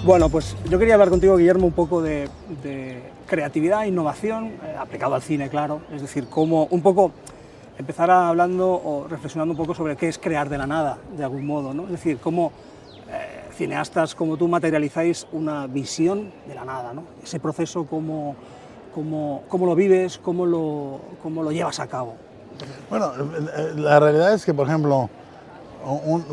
Bueno, pues yo quería hablar contigo, Guillermo, un poco de creatividad e innovación, aplicado al cine, claro. Es decir, cómo un poco empezar hablando o reflexionando un poco sobre qué es crear de la nada, de algún modo, ¿no? Es decir, cómo cineastas como tú materializáis una visión de la nada, ¿no? Ese proceso, cómo lo vives, cómo lo llevas a cabo. Bueno, la realidad es que, por ejemplo,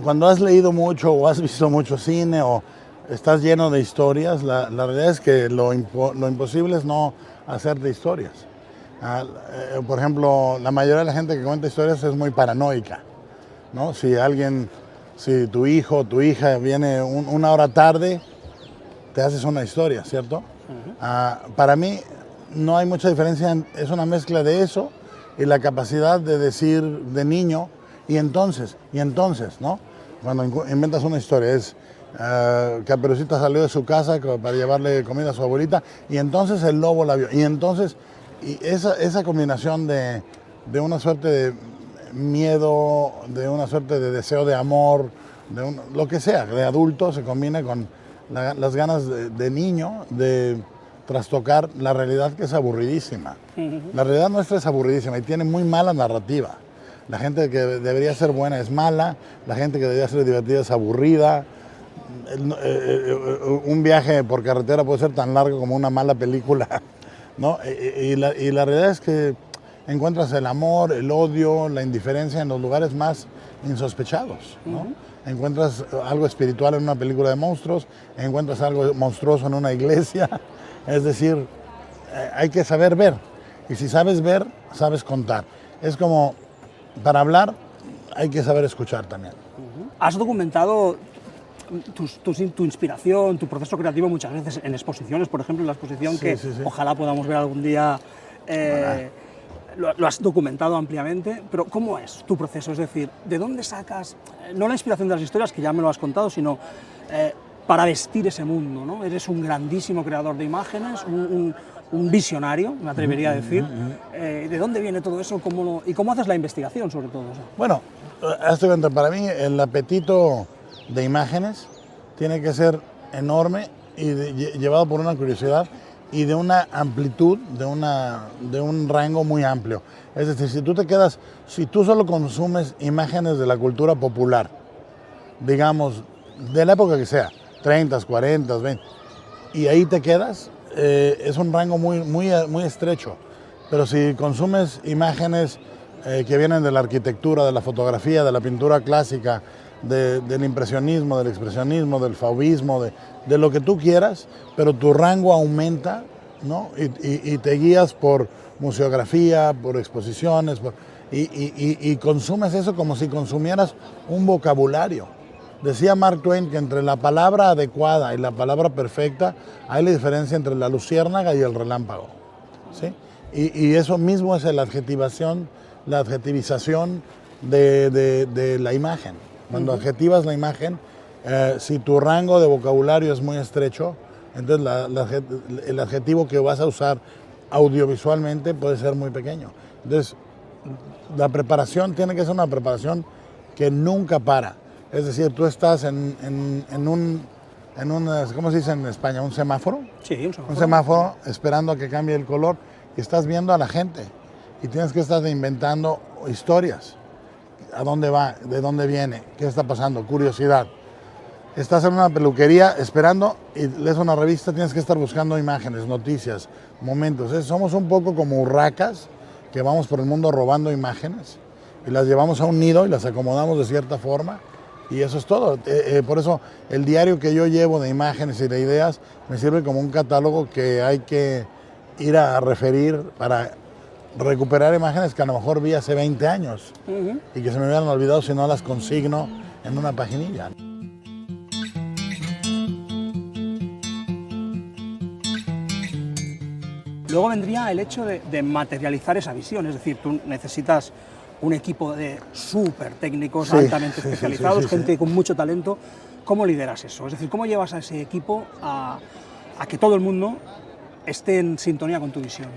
cuando has leído mucho o has visto mucho cine o estás lleno de historias, la realidad es que lo imposible es no hacerte historias. Por ejemplo, la mayoría de la gente que cuenta historias es muy paranoica, ¿no? Si tu hijo o tu hija viene una hora tarde, te haces una historia, ¿cierto? Uh-huh. Para mí no hay mucha diferencia, es una mezcla de eso y la capacidad de decir de niño, y entonces, ¿no? Cuando inventas una historia, Caperucita salió de su casa para llevarle comida a su abuelita, y entonces el lobo la vio, y entonces, esa combinación de una suerte de miedo, de una suerte de deseo de amor, lo que sea, de adulto, se combina con las ganas de niño de trastocar la realidad, que es aburridísima. Uh-huh. La realidad nuestra es aburridísima y tiene muy mala narrativa. La gente que debería ser buena es mala, la gente que debería ser divertida es aburrida. Un viaje por carretera puede ser tan largo como una mala película, ¿no? Y la realidad es que encuentras el amor, el odio, la indiferencia en los lugares más insospechados, ¿no? Uh-huh. Encuentras algo espiritual en una película de monstruos, encuentras algo monstruoso en una iglesia. Es decir, hay que saber ver, y si sabes ver, sabes contar. Es como, para hablar, hay que saber escuchar también. Uh-huh. Has documentado tu inspiración, tu proceso creativo muchas veces en exposiciones, por ejemplo, en la exposición sí. Ojalá podamos ver algún día, lo has documentado ampliamente, pero ¿cómo es tu proceso? Es decir, ¿de dónde sacas, no la inspiración de las historias, que ya me lo has contado, sino para vestir ese mundo, ¿no? Eres un grandísimo creador de imágenes, un visionario, me atrevería a decir. ¿De dónde viene todo eso y cómo haces la investigación, sobre todo? Bueno, para mí el apetito de imágenes tiene que ser enorme y llevado por una curiosidad y de una amplitud, de un rango muy amplio. Es decir, si tú solo consumes imágenes de la cultura popular, digamos, de la época que sea, 30, 40, 20, y ahí te quedas, es un rango muy estrecho. Pero si consumes imágenes que vienen de la arquitectura, de la fotografía, de la pintura clásica, del impresionismo, del expresionismo, del fauvismo, de lo que tú quieras, pero tu rango aumenta, ¿no? Y te guías por museografía, por exposiciones, y consumes eso como si consumieras un vocabulario. Decía Mark Twain que entre la palabra adecuada y la palabra perfecta hay la diferencia entre la luciérnaga y el relámpago, ¿sí? Y eso mismo es la adjetivización de la imagen. Cuando adjetivas la imagen, si tu rango de vocabulario es muy estrecho, entonces el adjetivo que vas a usar audiovisualmente puede ser muy pequeño. Entonces, la preparación tiene que ser una preparación que nunca para. Es decir, tú estás en un ¿cómo se dice en España? ¿Un semáforo? Sí, un semáforo. Un semáforo esperando a que cambie el color y estás viendo a la gente y tienes que estar inventando historias. ¿A dónde va? ¿De dónde viene? ¿Qué está pasando? Curiosidad. Estás en una peluquería esperando y lees una revista, tienes que estar buscando imágenes, noticias, momentos. Somos un poco como urracas que vamos por el mundo robando imágenes y las llevamos a un nido y las acomodamos de cierta forma. Y eso es todo. Por eso el diario que yo llevo de imágenes y de ideas me sirve como un catálogo que hay que ir a referir para recuperar imágenes que a lo mejor vi hace 20 años y que se me hubieran olvidado si no las consigno en una paginilla. Luego vendría el hecho de materializar esa visión, es decir, tú necesitas un equipo de súper técnicos, altamente especializados, gente con mucho talento. ¿Cómo lideras eso? Es decir, ¿cómo llevas a ese equipo a que todo el mundo esté en sintonía con tu visión?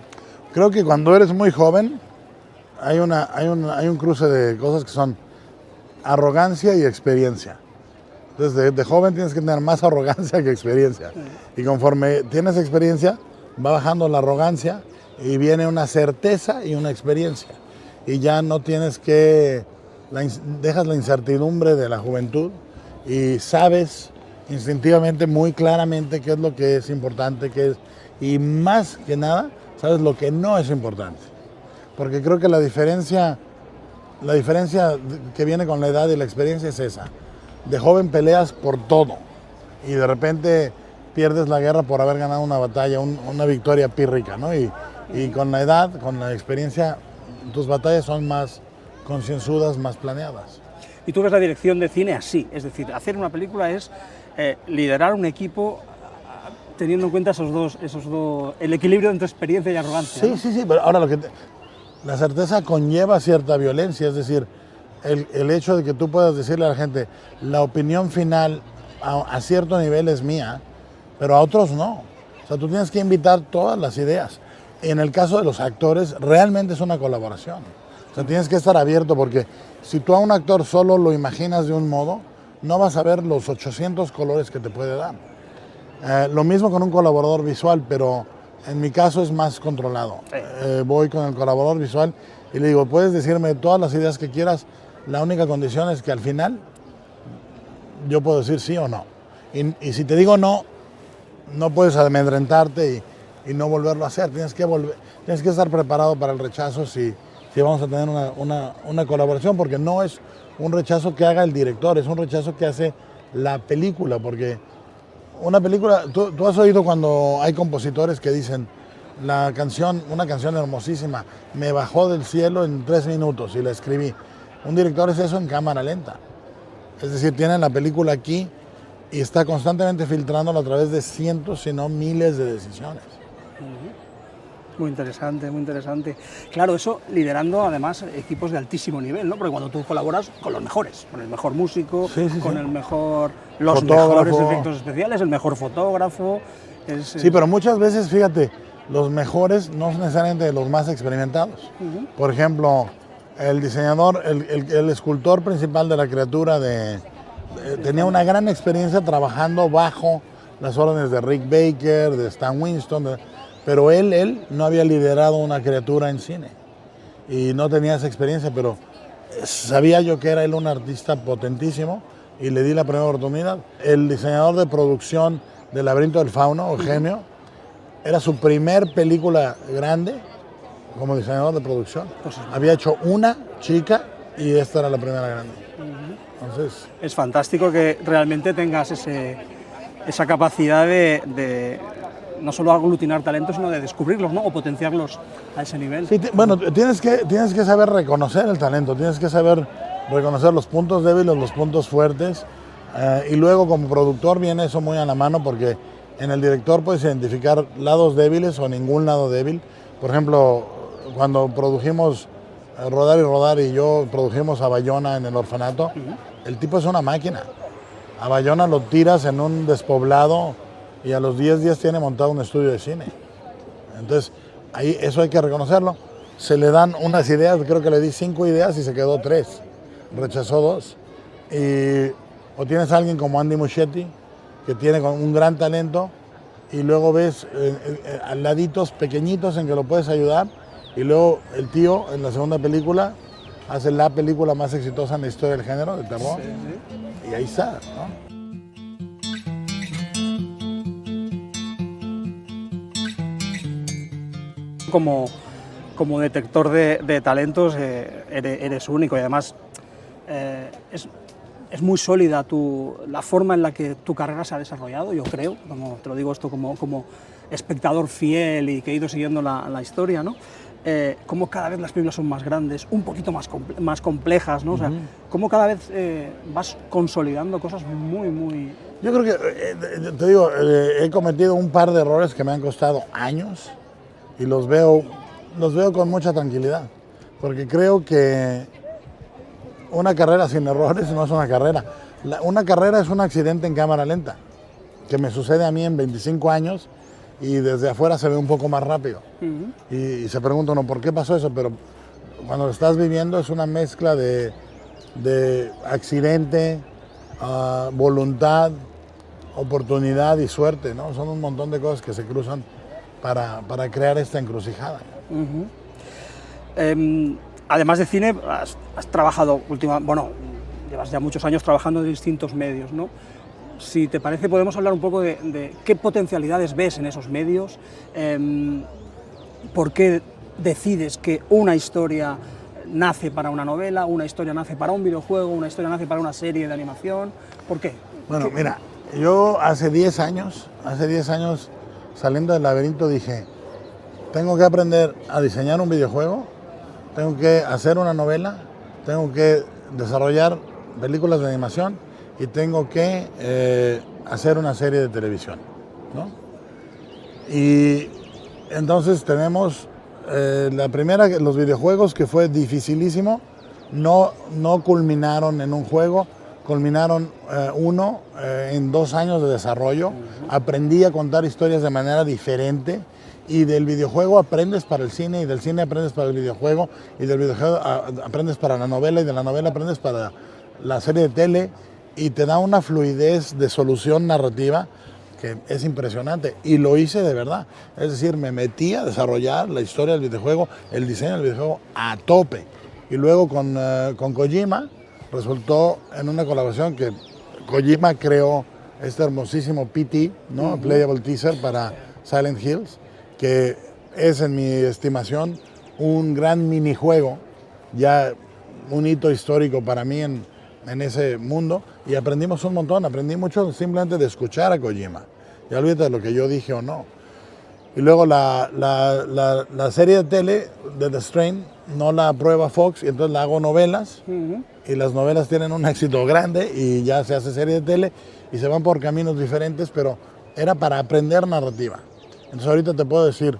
Creo que cuando eres muy joven hay un cruce de cosas que son arrogancia y experiencia. Entonces, de joven tienes que tener más arrogancia que experiencia. Y conforme tienes experiencia, va bajando la arrogancia y viene una certeza y una experiencia. Y ya no tienes que, dejas la incertidumbre de la juventud y sabes instintivamente, muy claramente qué es lo que es importante, qué es, y más que nada, sabes lo que no es importante. Porque creo que la diferencia que viene con la edad y la experiencia es esa. De joven peleas por todo y de repente pierdes la guerra por haber ganado una batalla, una victoria pírrica, ¿no? Y con la edad, con la experiencia, tus batallas son más concienzudas, más planeadas. Y tú ves la dirección de cine así, es decir, hacer una película es liderar un equipo teniendo en cuenta esos dos, el equilibrio entre experiencia y arrogancia. Sí, ¿no? sí, pero ahora la certeza conlleva cierta violencia, es decir, el hecho de que tú puedas decirle a la gente, la opinión final a cierto nivel es mía, pero a otros no. O sea, tú tienes que invitar todas las ideas. En el caso de los actores, realmente es una colaboración. O sea, tienes que estar abierto porque si tú a un actor solo lo imaginas de un modo, no vas a ver los 800 colores que te puede dar. Lo mismo con un colaborador visual, pero en mi caso es más controlado. Voy con el colaborador visual y le digo, puedes decirme todas las ideas que quieras, la única condición es que al final yo puedo decir sí o no. Y si te digo no, no puedes amedrentarte y no volverlo a hacer. Tienes que estar preparado para el rechazo si vamos a tener una colaboración, porque no es un rechazo que haga el director, es un rechazo que hace la película, porque una película, tú has oído cuando hay compositores que dicen, una canción hermosísima, me bajó del cielo en 3 minutos y la escribí. Un director es eso en cámara lenta. Es decir, tiene la película aquí y está constantemente filtrándola a través de cientos, si no miles de decisiones. Muy interesante, muy interesante. Claro, eso liderando además equipos de altísimo nivel, ¿no? Porque cuando tú colaboras con los mejores, con el mejor músico, con el mejor, los mejores efectos especiales, el mejor fotógrafo. Sí, pero muchas veces, fíjate, los mejores no son necesariamente los más experimentados. Por ejemplo, el diseñador, el escultor principal de la criatura tenía una gran experiencia trabajando bajo las órdenes de Rick Baker, de Stan Winston, pero él no había liderado una criatura en cine y no tenía esa experiencia, pero sabía yo que era él un artista potentísimo y le di la primera oportunidad. El diseñador de producción del Laberinto del Fauno, Eugenio, era su primer película grande como diseñador de producción. Había hecho una chica y esta era la primera grande. Entonces, es fantástico que realmente tengas esa capacidad de no solo aglutinar talentos, sino de descubrirlos, ¿no? O potenciarlos a ese nivel. Sí, bueno, tienes que saber reconocer el talento, tienes que saber reconocer los puntos débiles, los puntos fuertes, y luego como productor viene eso muy a la mano porque en el director puedes identificar lados débiles o ningún lado débil. Por ejemplo, cuando produjimos Rodar y Rodar y yo produjimos a Bayona en el orfanato, el tipo es una máquina. A Bayona lo tiras en un despoblado y a los 10 días tiene montado un estudio de cine. Entonces, ahí eso hay que reconocerlo. Se le dan unas ideas, creo que le di 5 ideas y se quedó 3. Rechazó 2. O tienes a alguien como Andy Muschietti, que tiene un gran talento, y luego ves laditos pequeñitos en que lo puedes ayudar, y luego el tío en la segunda película hace la película más exitosa en la historia del género, de terror, y ahí está, ¿no? Como detector de talentos eres único y además es muy sólida la forma en la que tu carrera se ha desarrollado, yo creo, como te lo digo esto como espectador fiel y que he ido siguiendo la historia, ¿no? Cómo cada vez las películas son más grandes, un poquito más complejas, ¿no? O sea, cómo cada vez vas consolidando cosas muy... Yo creo que, te digo, he cometido un par de errores que me han costado años y los veo con mucha tranquilidad, porque creo que una carrera sin errores no es una carrera. Una carrera es un accidente en cámara lenta, que me sucede a mí en 25 años y desde afuera se ve un poco más rápido. Y se pregunta uno, ¿por qué pasó eso? Pero cuando lo estás viviendo es una mezcla de accidente, voluntad, oportunidad y suerte, ¿no? Son un montón de cosas que se cruzan para crear esta encrucijada. Además de cine, has trabajado llevas ya muchos años trabajando en distintos medios, ¿no? Si te parece, podemos hablar un poco de qué potencialidades ves en esos medios, por qué decides que una historia nace para una novela, una historia nace para un videojuego, una historia nace para una serie de animación, ¿por qué? Bueno, mira, yo hace 10 años, saliendo del laberinto dije, tengo que aprender a diseñar un videojuego, tengo que hacer una novela, tengo que desarrollar películas de animación y tengo que hacer una serie de televisión, ¿no? Y entonces tenemos la primera, los videojuegos, que fue dificilísimo, no culminaron en un juego, culminaron en 2 años de desarrollo. Aprendí a contar historias de manera diferente y del videojuego aprendes para el cine y del cine aprendes para el videojuego y del videojuego aprendes para la novela y de la novela aprendes para la serie de tele y te da una fluidez de solución narrativa que es impresionante y lo hice de verdad. Es decir, me metí a desarrollar la historia del videojuego, el diseño del videojuego a tope. Y luego con Kojima resultó en una colaboración que Kojima creó este hermosísimo PT, ¿no? Playable Teaser para Silent Hills, que es en mi estimación un gran minijuego, ya un hito histórico para mí en ese mundo, y aprendimos un montón, aprendí mucho simplemente de escuchar a Kojima, ya olvídate de lo que yo dije o no. Y luego la serie de tele de The Strain no la aprueba Fox y entonces la hago novelas y las novelas tienen un éxito grande y ya se hace serie de tele y se van por caminos diferentes, pero era para aprender narrativa. Entonces ahorita te puedo decir,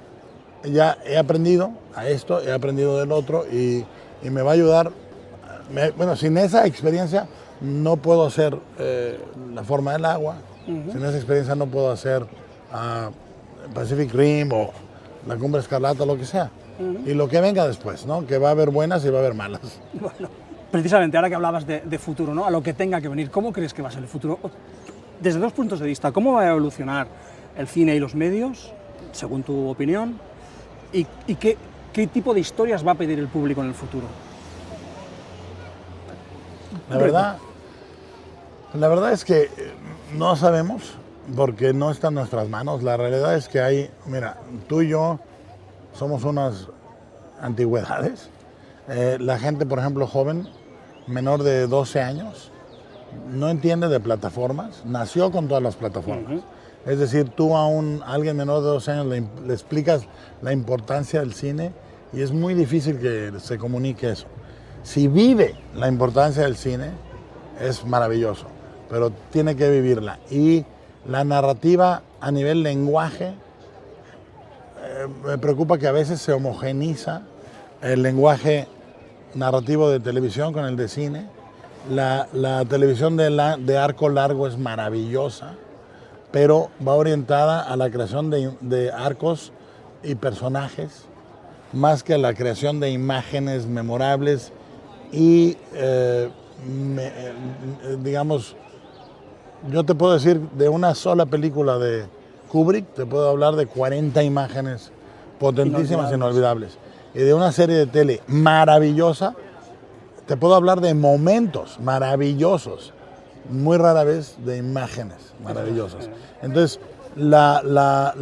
ya he aprendido a esto, he aprendido del otro y me va a ayudar. Bueno, sin esa experiencia no puedo hacer La forma del agua, sin esa experiencia no puedo hacer Pacific Rim o La cumbre escarlata, lo que sea. Y lo que venga después, ¿no? Que va a haber buenas y va a haber malas. Bueno, precisamente ahora que hablabas de futuro, ¿no? A lo que tenga que venir, ¿cómo crees que va a ser el futuro? Desde 2 puntos de vista, ¿cómo va a evolucionar el cine y los medios, según tu opinión? ¿Y qué tipo de historias va a pedir el público en el futuro? La verdad es que no sabemos, porque no está en nuestras manos. La realidad es que mira, tú y yo somos unas antigüedades. La gente, por ejemplo, joven, menor de 12 años, no entiende de plataformas, nació con todas las plataformas. Es decir, tú a alguien menor de 12 años le explicas la importancia del cine y es muy difícil que se comunique eso. Si vive la importancia del cine, es maravilloso, pero tiene que vivirla. Y la narrativa a nivel lenguaje, me preocupa que a veces se homogeniza el lenguaje narrativo de televisión con el de cine. La televisión de arco largo es maravillosa, pero va orientada a la creación de arcos y personajes, más que a la creación de imágenes memorables y, digamos, yo te puedo decir de una sola película de Kubrick, te puedo hablar de 40 imágenes potentísimas, inolvidables. Y de una serie de tele maravillosa, te puedo hablar de momentos maravillosos, muy rara vez de imágenes maravillosas. Entonces, la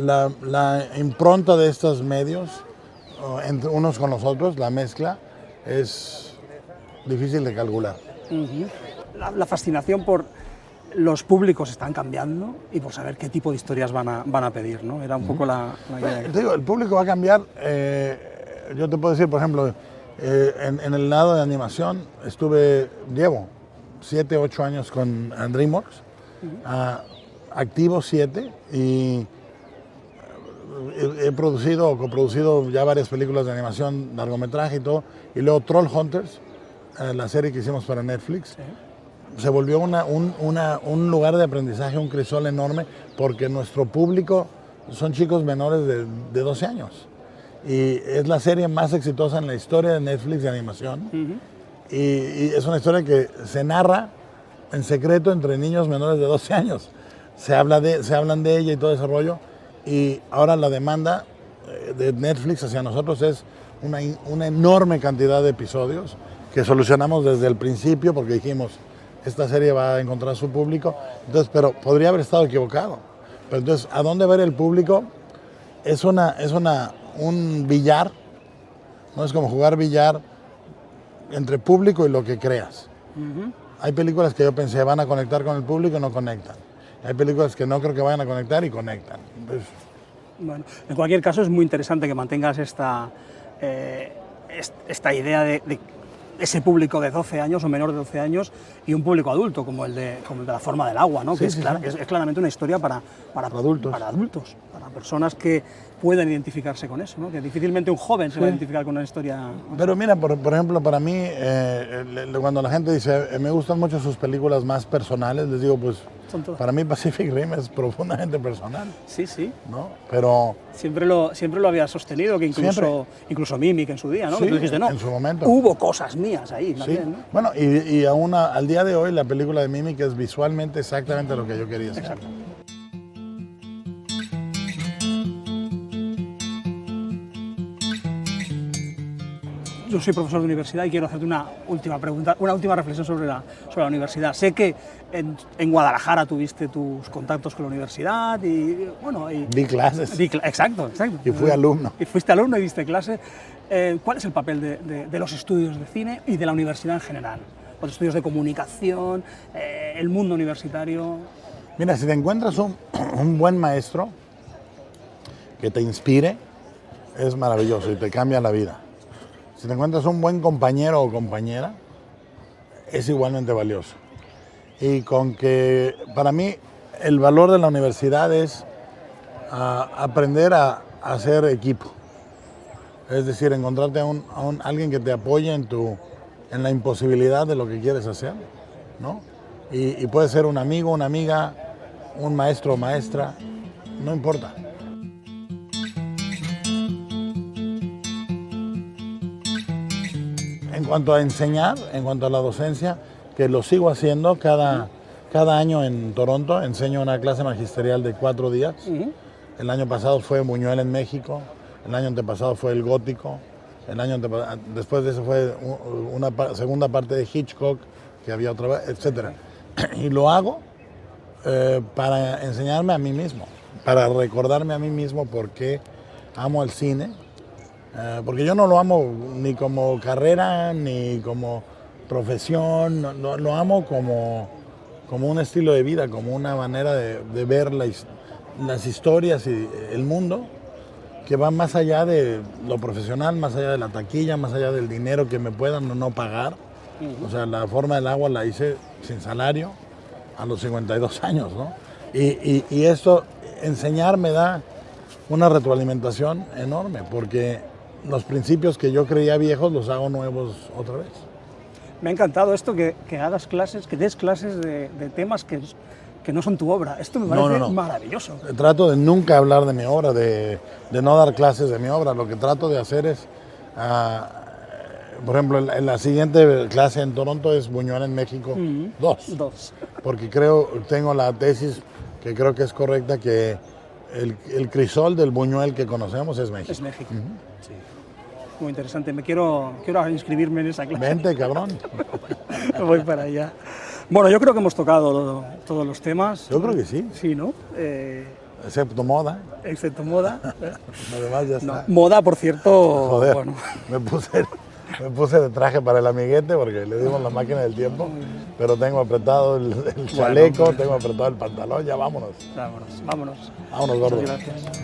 impronta de estos medios, entre unos con los otros, la mezcla, es difícil de calcular. La fascinación por los públicos están cambiando y por saber qué tipo de historias van a pedir, ¿no? Era un poco la idea. Te digo, el público va a cambiar. Yo te puedo decir, por ejemplo, en el lado de animación llevo 7, 8 años con DreamWorks, activo 7, y he producido o coproducido ya varias películas de animación, largometraje y todo, y luego Trollhunters, la serie que hicimos para Netflix, se volvió un lugar de aprendizaje, un crisol enorme, porque nuestro público son chicos menores de 12 años. Y es la serie más exitosa en la historia de Netflix de animación. Y es una historia que se narra en secreto entre niños menores de 12 años. Se hablan de ella y todo ese rollo. Y ahora la demanda de Netflix hacia nosotros es una enorme cantidad de episodios que solucionamos desde el principio porque dijimos, esta serie va a encontrar su público. Entonces, pero podría haber estado equivocado. Pero entonces, ¿a dónde ver el público? Es un billar, no es como jugar billar entre público y lo que creas. Hay películas que yo pensé van a conectar con el público y no conectan. Hay películas que no creo que vayan a conectar y conectan. Entonces, bueno, en cualquier caso es muy interesante que mantengas esta idea de ese público de 12 años o menor de 12 años y un público adulto como el de La forma del agua, ¿no? Sí, Que es claramente una historia para adultos. Para adultos, para personas que pueden identificarse con eso, ¿no? Que difícilmente un joven se va a identificar con una historia. Pero mira, por ejemplo, para mí, cuando la gente dice, me gustan mucho sus películas más personales, les digo, pues, para mí Pacific Rim es profundamente personal. Sí, sí. ¿No? Pero siempre lo había sostenido, que incluso Mimic en su día, ¿no? Sí, que tú dijiste, no, en su momento. Hubo cosas mías ahí también, sí. ¿no? Bueno, y aún al día de hoy la película de Mimic es visualmente exactamente lo que yo quería hacer. Exacto. Yo soy profesor de universidad y quiero hacerte una última pregunta, una última reflexión sobre la universidad. Sé que en Guadalajara tuviste tus contactos con la universidad y, bueno... Di clases. Exacto. Y fui alumno. Y fuiste alumno y diste clase. ¿Cuál es el papel de los estudios de cine y de la universidad en general? Los estudios de comunicación, el mundo universitario... Mira, si te encuentras un buen maestro que te inspire, es maravilloso y te cambia la vida. Si te encuentras un buen compañero o compañera, es igualmente valioso. Y con que, para mí, el valor de la universidad es aprender a hacer equipo. Es decir, encontrarte a alguien que te apoye en la imposibilidad de lo que quieres hacer, ¿no? Y puede ser un amigo, una amiga, un maestro o maestra, no importa. En cuanto a enseñar, en cuanto a la docencia, que lo sigo haciendo cada año en Toronto, enseño una clase magisterial de 4 días. El año pasado fue Buñuel en México, el año antepasado fue El Gótico, después de eso fue una segunda parte de Hitchcock, que había otra vez, etc. Y lo hago para enseñarme a mí mismo, para recordarme a mí mismo por qué amo el cine. Porque yo no lo amo ni como carrera, ni como profesión, lo amo como un estilo de vida, como una manera de ver las historias y el mundo que va más allá de lo profesional, más allá de la taquilla, más allá del dinero que me puedan o no pagar. O sea, La forma del agua la hice sin salario a los 52 años, ¿no? Y esto, enseñar me da una retroalimentación enorme, porque los principios que yo creía viejos los hago nuevos otra vez. Me ha encantado esto que hagas clases, que des clases de temas que no son tu obra. Esto me parece maravilloso. Trato de nunca hablar de mi obra, de no dar clases de mi obra. Lo que trato de hacer es, por ejemplo, en la siguiente clase en Toronto es Buñuel en México 2. Porque tengo la tesis que creo que es correcta, que el crisol del Buñuel que conocemos es México. Es México, sí. Muy interesante. Quiero inscribirme en esa clase. Vente, cabrón. Voy para allá. Bueno, yo creo que hemos tocado todos los temas. Yo creo que sí. Sí, ¿no? Excepto moda. Excepto moda. Además ya está. No, moda, por cierto. Joder, bueno. me puse de traje para el amiguete porque le dimos la máquina del tiempo, pero tengo apretado el chaleco, tengo apretado el pantalón, ya vámonos. Vámonos, gordo. Muchas gracias.